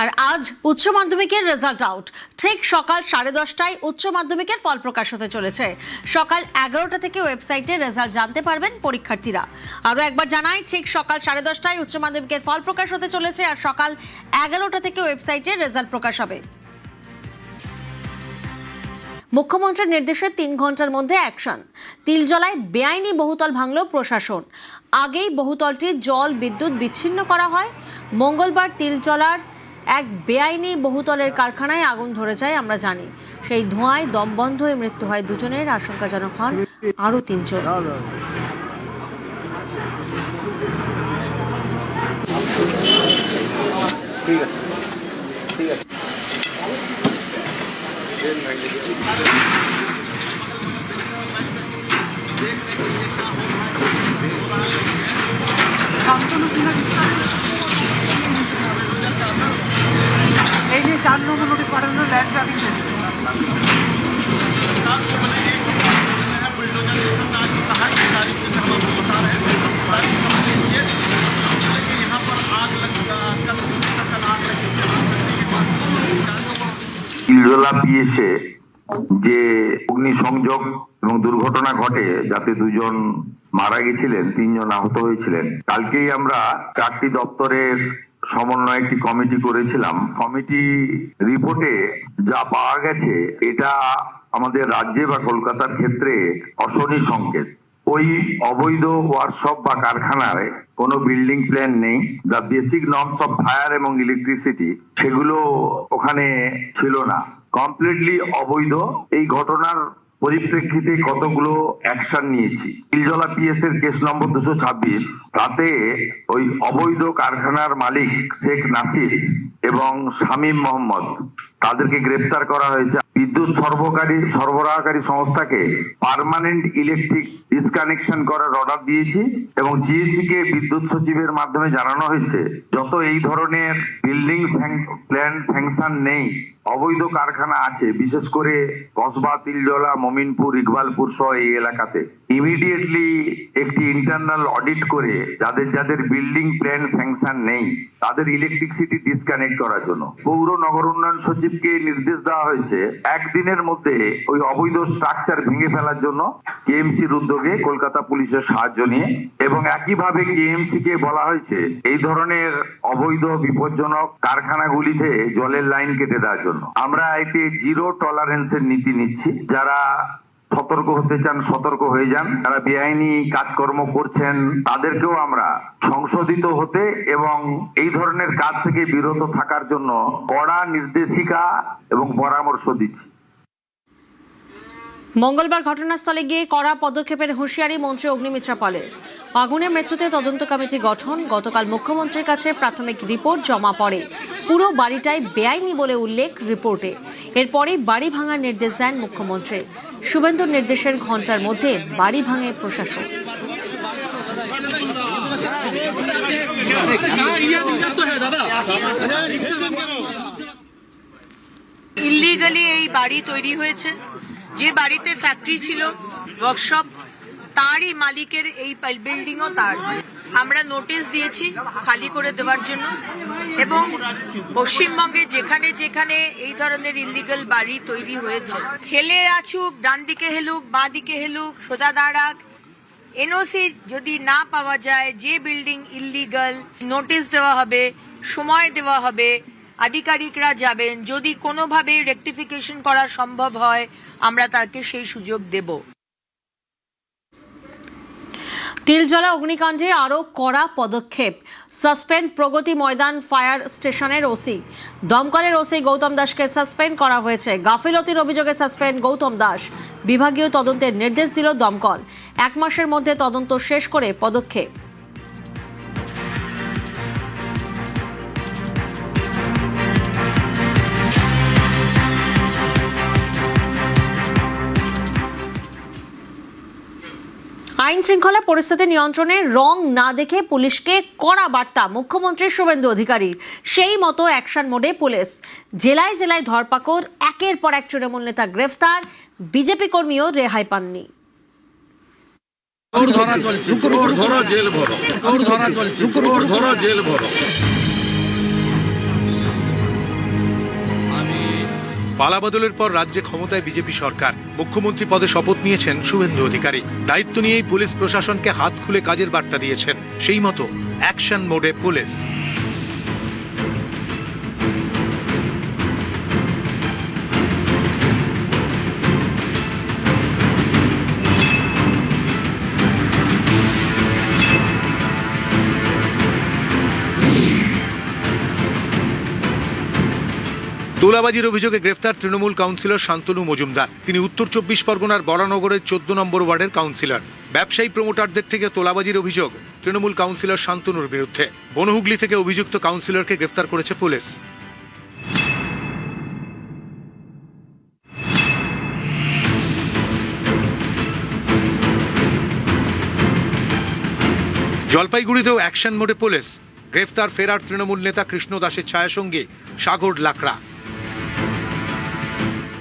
আর আজ উচ্চ মাধ্যমিকের রেজাল্ট আউট। ঠিক সকাল 10:30টায় উচ্চ মাধ্যমিকের ফল প্রকাশ হতে চলেছে। সকাল 11টা থেকে ওয়েবসাইটে রেজাল্ট জানতে পারবেন পরীক্ষার্থীরা। আরও একবার জানাই, ঠিক সকাল 10:30টায় উচ্চ মাধ্যমিকের ফল প্রকাশ হতে চলেছে আর সকাল 11টা থেকে ওয়েবসাইটে রেজাল্ট প্রকাশ হবে। মুখ্যমন্ত্রীর নির্দেশে 3 ঘন্টার মধ্যে অ্যাকশন। তিলজলায় বেআইনি বহুতল ভাঙল প্রশাসন। আগেই বহুতলটি জল বিদ্যুৎ বিচ্ছিন্ন করা হয়। মঙ্গলবার তিলজলার এক বেআইনি বহুতলের কারখানায় আগুন ধরে যায় আমরা জানি। সেই ধোঁয়ায় দম বন্ধ হয়ে মৃত্যু হয় দুজনের, আশঙ্কাজনক হন আরও 3 জন। এই নিয়ে 4 নম্বর নোটিশ পাঠানো ল্যান্ড গ্র্যাবিং কেস। তিলজলা পিএসে যে অগ্নিসংযোগ এবং দুর্ঘটনা ঘটে, যাতে 2 জন মারা গেছিলেন, 3 জন আহত হয়েছিলেন। কালকেই আমরা 4টি দপ্তরের সমন্বয়ে একটি কমিটি করেছিলাম। কমিটি রিপোর্টে যা পাওয়া গেছে, এটা আমাদের রাজ্যে বা কলকাতার ক্ষেত্রে অশনি সংকেত। ওই অবৈধ ওয়ার্কশপ বা কারখানায় কোনো বিল্ডিং প্ল্যান নেই। The basic norms of fire এবং ইলেকট্রিসিটি সেগুলো ওখানে ছিল না, কমপ্লিটলি অবৈধ। এই ঘটনার পরিপ্রেক্ষিতে কতগুলো অ্যাকশন নিয়েছি। তিলজলা পিএস এর কেস নম্বর 226, তাতে ওই অবৈধ কারখানার মালিক শেখ নাসির এবং শামীম মোহাম্মদ, তাদেরকে গ্রেপ্তার করা হয়েছে। বিদ্যুৎ সরবরাহকারী সংস্থাকে পার্মানেন্ট ইলেকট্রিক ডিসকানেকশন করার অর্ডার দিয়েছি এবং সিএসসি কে বিদ্যুৎ সচিবের মাধ্যমে জানানো হয়েছে, যত এই ধরনের বিল্ডিং প্ল্যান স্যাংশন নেই, অবৈধ কারখানা আছে, বিশেষ করে কসবা, তিলজলা, মমিনপুর, ইকবালপুর সহ এই এলাকাতে, ইমিডিয়েটলি একটি ইন্টারনাল অডিট করে যাদের বিল্ডিং প্ল্যান স্যাংশন নেই তাদের ইলেকট্রিসিটি ডিসকানেক্ট করার জন্য পৌর নগর উন্নয়ন সচিবকে নির্দেশ দেওয়া হয়েছে একদিনের মধ্যে ওই অবৈধ স্ট্রাকচার ভেঙে ফেলার জন্য কেএমসির উদ্যোগে, কলকাতা পুলিশের সাহায্য নিয়ে। এবং একইভাবে কেএমসি কে বলা হয়েছে এই ধরনের অবৈধ বিপজ্জনক কারখানাগুলিতে জলের লাইন কেটে দেওয়ার জন্য। আমরা এতে 0 টলারেন্সের নীতি নিচ্ছি। যারা সতর্ক হতে চান সতর্ক হয়ে যান, যারা বেআইনি কাজকর্ম করছেন তাদেরকেও আমরা সংশোধিত হতে এবং এই ধরনের কাজ থেকে বিরত থাকার জন্য কড়া নির্দেশিকা এবং পরামর্শ দিচ্ছি। মঙ্গলবার ঘটনাস্থলে গিয়ে কড়া পদক্ষেপের হুঁশিয়ারি মন্ত্রী অগ্নিমিত্রা পালের। আগুনে মৃত্যুতে তদন্ত কমিটি গঠন। গতকাল মুখ্যমন্ত্রীর কাছে প্রাথমিক রিপোর্ট জমা পড়ে। পুরো বাড়িটাই বেআইনি বলে উল্লেখ রিপোর্টে। এরপরেই বাড়ি ভাঙার নির্দেশ দেন মুখ্যমন্ত্রী। শুভেন্দুর নির্দেশের ঘণ্টার মধ্যে বাড়ি ভাঙে প্রশাসন। ইল্লিগালি এই বাড়ি তৈরি হয়েছে। যে বাড়িতে ফ্যাক্টরি ছিল, ওয়ার্কশপ, তারই মালিকের এই বিল্ডিংও তার। আমরা নোটিশ দিয়েছি খালি করে দেওয়ার জন্য এবং পশ্চিমবঙ্গে যেখানে যেখানে এই ধরনের ইল্লিগাল বাড়ি তৈরি হয়েছে, হেলে আছুক, ডান দিকে হেলুক, বাঁ দিকে হেলুক, সোজা দাঁড়াক, এনওসি যদি না পাওয়া যায়, যে বিল্ডিং ইল্লিগাল, নোটিশ দেওয়া হবে, সময় দেওয়া হবে, আধিকারিকরা যাবেন। যদি কোনোভাবে রেকটিফিকেশন করা সম্ভব হয়, আমরা তাকে সেই সুযোগ দেব। তিলজলা অগ্নিকাণ্ডে আরও কড়া পদক্ষেপ। সাসপেন্ড প্রগতি ময়দান ফায়ার স্টেশনের ওসি। দমকলের ওসি গৌতম দাসকে সাসপেন্ড করা হয়েছে। গাফিলতির অভিযোগে সাসপেন্ড গৌতম দাস। বিভাগীয় তদন্তের নির্দেশ দিল দমকল। 1 মাসের মধ্যে তদন্ত শেষ করে পদক্ষেপ। আইন শৃঙ্খলা পরিস্থিতি নিয়ন্ত্রণে রং না দেখে পুলিশকে কড়া বার্তা মুখ্যমন্ত্রী শুভেন্দু অধিকারীর। সেই মতো অ্যাকশন মোডে পুলিশ। জেলায় জেলায় ধরপাকড়, একের পর এক তৃণমূল নেতা গ্রেফতার, বিজেপি কর্মীও রেহাই পাননি। और धरा चलছে और ধরো জেল ভরো और ধরা চলছে और ধরো জেল ভরো। পালাবদলের পর রাজ্যে ক্ষমতায় বিজেপি সরকার। মুখ্যমন্ত্রী পদে শপথ নিয়েছেন শুভেন্দু অধিকারী। দায়িত্ব নিয়েই পুলিশ প্রশাসনকে হাত খুলে কাজের বার্তা দিয়েছেন। সেই মতো অ্যাকশন মোডে পুলিশ। তোলাবাজির অভিযোগে গ্রেফতার তৃণমূল কাউন্সিলর শান্তনু মজুমদার। তিনি উত্তর 24 পরগনার বরানগরের 14 নম্বর ওয়ার্ডের কাউন্সিলর। ব্যবসায়ী প্রমোটারদের থেকে তোলাবাজির অভিযোগ তৃণমূল কাউন্সিলর শান্তনুর বিরুদ্ধে। বনহুগলি থেকে অভিযুক্ত কাউন্সিলরকে গ্রেফতার করেছে পুলিশ। জলপাইগুড়িতেও অ্যাকশন মোডে পুলিশ। গ্রেফতার ফেরার তৃণমূল নেতা কৃষ্ণ দাসের ছায়াসঙ্গী সাগর লাকড়া।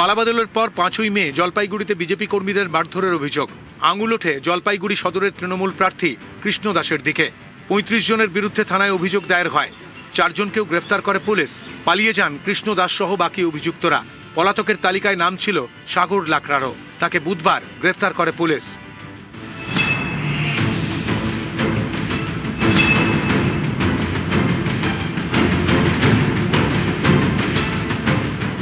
পালাবদলের পর 5ই মে জলপাইগুড়িতে বিজেপি কর্মীদের মারধরের অভিযোগ। আঙুল ওঠে জলপাইগুড়ি সদরের তৃণমূল প্রার্থী কৃষ্ণ দাসের দিকে। 35 জনের বিরুদ্ধে থানায় অভিযোগ দায়ের হয়। 4 জনকেও গ্রেফতার করে পুলিশ। পালিয়ে যান কৃষ্ণ দাস সহ বাকি অভিযুক্তরা। পলাতকের তালিকায় নাম ছিল সাগর লাকড়ারও। তাকে বুধবার গ্রেফতার করে পুলিশ।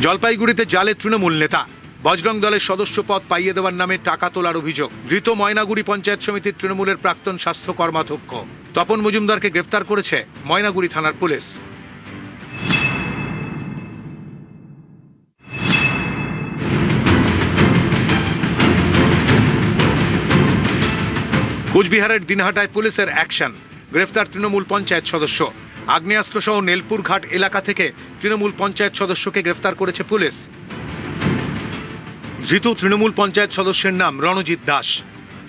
জলপাইগুড়িতে জালে তৃণমূল নেতা। বজরং দলের সদস্য পদ পাইয়ে দেওয়ার নামে টাকা তোলার অভিযোগ। ধৃত ময়নাগুড়ি পঞ্চায়েত সমিতির তৃণমূলের প্রাক্তন স্বাস্থ্য কর্মাধ্যক্ষ তপন মজুমদারকে গ্রেফতার করেছে ময়নাগুড়ি থানার পুলিশ। কোচবিহারের দিনহাটায় পুলিশের অ্যাকশন। গ্রেফতার তৃণমূল পঞ্চায়েত সদস্য। আগ্নেয়াস্ত্র সহ নেলপুর ঘাট এলাকা থেকে তৃণমূল পঞ্চায়েত সদস্যকে গ্রেফতার করেছে পুলিশ। ধৃত তৃণমূল পঞ্চায়েত সদস্যের নাম রণজিৎ দাস।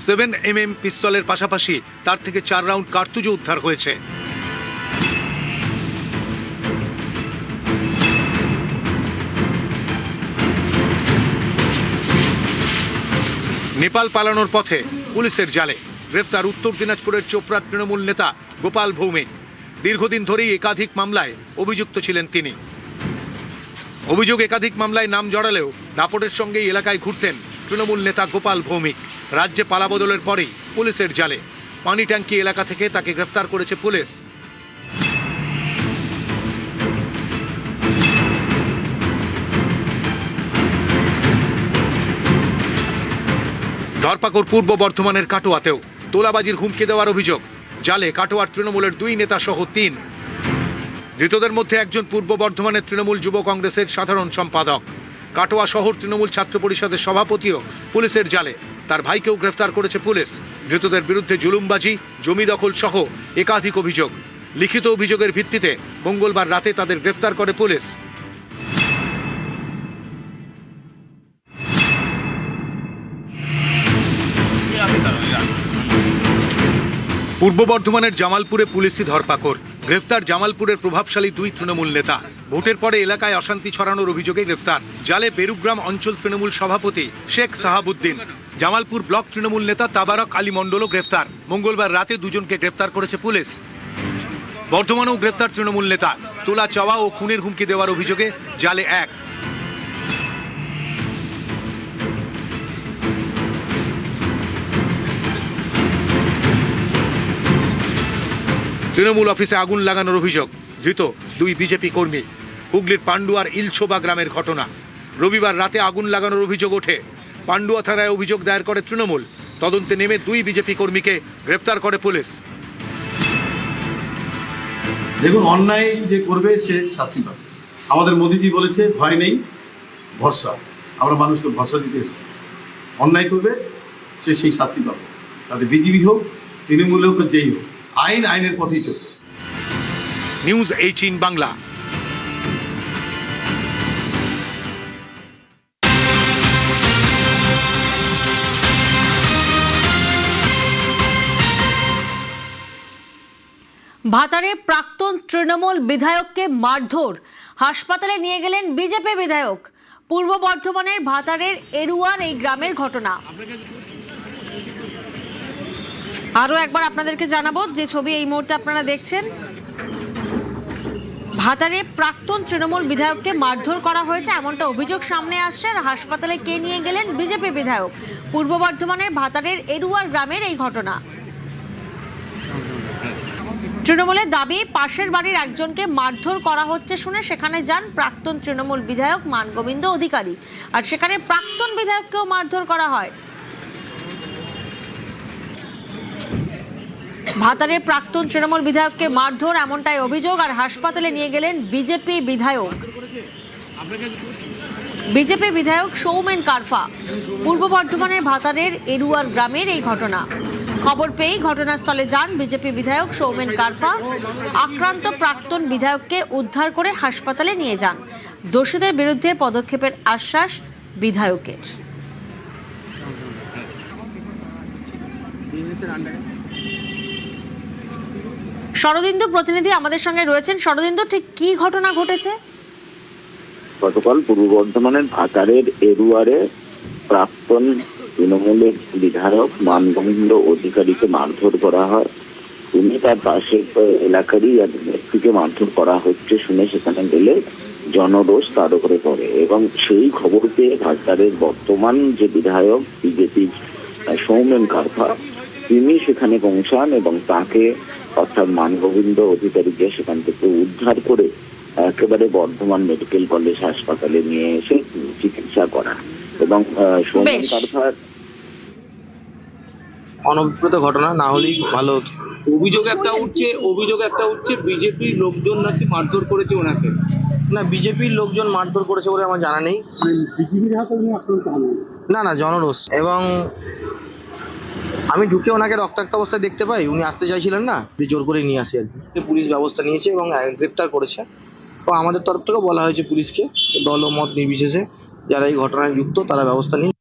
7mm পিস্তলের পাশাপাশি তার থেকে 4 রাউন্ড কার্তুজও উদ্ধার হয়েছে। নেপাল পালানোর পথে পুলিশের জালে। গ্রেফতার উত্তর দিনাজপুরের চোপড়ার তৃণমূল নেতা গোপাল ভৌমিক। দীর্ঘদিন ধরেই একাধিক মামলায় অভিযুক্ত ছিলেন তিনি। অভিযোগ একাধিক মামলায় নাম জড়ালেও দাপটের সঙ্গে এলাকায় ঘুরতেন তৃণমূল নেতা গোপাল ভৌমিক। রাজ্যে পালাবদলের পরেই পুলিশের জালে। পানি ট্যাঙ্কি এলাকা থেকে তাকে গ্রেফতার করেছে পুলিশ। ধরপাকড় পূর্ব বর্ধমানের কাটোয়াতেও। তোলাবাজির হুমকি দেওয়ার অভিযোগ। জালে কাটোয়ার তৃণমূলের 2 নেতা সহ 3। ধৃতদের মধ্যে একজন পূর্ব বর্ধমানের তৃণমূল যুব কংগ্রেসের সাধারণ সম্পাদক। কাটোয়া শহর তৃণমূল ছাত্র পরিষদের সভাপতিও পুলিশের জালে। তার ভাইকেও গ্রেফতার করেছে পুলিশ। ধৃতদের বিরুদ্ধে জুলুমবাজি, জমি দখল সহ একাধিক অভিযোগ। লিখিত অভিযোগের ভিত্তিতে মঙ্গলবার রাতে তাদের গ্রেফতার করে পুলিশ। পূর্ব বর্ধমানের জামালপুরে পুলিশি ধরপাকড়। গ্রেফতার জামালপুরের প্রভাবশালী 2 তৃণমূল নেতা। ভোটের পরে এলাকায় অশান্তি ছড়ানোর অভিযোগে গ্রেফতার। জালে বেরুগ্রাম অঞ্চল তৃণমূল সভাপতি শেখ সাহাবুদ্দিন। জামালপুর ব্লক তৃণমূল নেতা তাবারক আলী মণ্ডলও গ্রেফতার। মঙ্গলবার রাতে 2 জনকে গ্রেফতার করেছে পুলিশ। বর্ধমানেও গ্রেফতার তৃণমূল নেতা। তোলা চাওয়া ও খুনের হুমকি দেওয়ার অভিযোগে জালে 1। তৃণমূল অফিসে আগুন লাগানোর অভিযোগ। ধৃত 2 বিজেপি কর্মী। হুগলির পান্ডুয়ার ইলছোবা গ্রামের ঘটনা। রবিবার রাতে আগুন লাগানোর অভিযোগ ওঠে। পান্ডুয়া থানায় অভিযোগ দায়ের করে তৃণমূল। তদন্তে নেমে 2 বিজেপি কর্মীকে গ্রেফতার করে পুলিশ। দেখুন, অন্যায় যে করবে সে শাস্তি পাবে। আমাদের মোদিজি বলেছে ভয় নেই, ভরসা। আমরা মানুষকে ভরসা দিতে এসেছি। অন্যায় করবে সে সেই শাস্তি পাবে। তাতে বিজেপি হোক, তৃণমূল হোক, যেই হোক, আইন আইনের পথেই চলবে। নিউজ 18 বাংলা। ভাতারে প্রাক্তন তৃণমূল বিধায়ককে মারধর। হাসপাতালে নিয়ে গেলেন বিজেপি বিধায়ক। পূর্ব বর্ধমানের ভাতারের এরুয়ার এই গ্রামের ঘটনা। আরও একবার আপনাদেরকে জানাবো যে ছবি এই মুহূর্তে আপনারা দেখছেন। ভাতারে প্রাক্তন তৃণমূল বিধায়ককে মারধর করা হয়েছে এমনটা অভিযোগ সামনে আসছে। আর হাসপাতালে কে নিয়ে গেলেন? বিজেপি বিধায়ক। পূর্ব বর্ধমানের ভাতারের এরুয়ার গ্রামের এই ঘটনা। তৃণমূলের দাবি, পাশের বাড়ির একজনকে মারধর করা হচ্ছে শুনে সেখানে যান প্রাক্তন তৃণমূল বিধায়ক মানগোবিন্দ অধিকারী। আর সেখানে প্রাক্তন বিধায়ককেও মারধর করা হয়। ভাতারের প্রাক্তন তৃণমূল বিধায়ককে মারধর এমনটাই অভিযোগ। আর হাসপাতালে নিয়ে গেলেন বিজেপি বিধায়ক সৌমেন কারফা। পূর্ব বর্ধমানের ভাতারের এরুয়ার গ্রামের এই ঘটনা। খবর পেয়েই ঘটনাস্থলে যান বিজেপি বিধায়ক সৌমেন কারফা। আক্রান্ত প্রাক্তন বিধায়ককে উদ্ধার করে হাসপাতালে নিয়ে যান। দোষীদের বিরুদ্ধে পদক্ষেপের আশ্বাস বিধায়কের। শরদিন্দু প্রতিনিধি আমাদের সঙ্গে রয়েছেন। শরদিন্দু, ঠিক কি ঘটনা ঘটেছে? গতকাল পূর্ব বর্ধমানের ভাতারের এরুয়ারে প্রাক্তন তৃণমূলের বিধায়ক মানগোবিন্দ অধিকারীকে মারধর করা হয়। তিনি তার পাশের এলাকারই এক ব্যক্তিকে মারধর করা হচ্ছে শুনে সেখানে গেলে জনরোষ তার উপরে পড়ে এবং সেই খবর পেয়ে ভাতারের বর্তমান যে বিধায়ক বিজেপির সৌমেন কারফা, তিনি সেখানে পৌঁছান এবং তাকে অর্থাৎ মানগোবিন্দ অধিকারীকে সেখান থেকে উদ্ধার করে একেবারে বর্ধমান মেডিকেল কলেজ হাসপাতালে নিয়ে এসে চিকিৎসা করা এবং সৌমেন কারফার অনভিপ্রেত ঘটনা না হলেই ভালো হতো। অভিযোগ একটা উঠছে বিজেপির লোকজন নাকি মারধর করেছে ওনাকে। না, বিজেপির লোকজন মারধর করেছে বলে আমার জানা নেই। না, জনরোষ। এবং আমি ঢুকে ওনাকে রক্তাক্ত অবস্থায় দেখতে পাই, উনি আসতে চাইছিলেন না, জোর করে নিয়ে আসে আর কি। পুলিশ ব্যবস্থা নিয়েছে এবং গ্রেপ্তার করেছে। তো আমাদের তরফ থেকেও বলা হয়েছে পুলিশকে দল ও মত নির্বিশেষে যারা এই ঘটনায় যুক্ত তারা ব্যবস্থা নিন।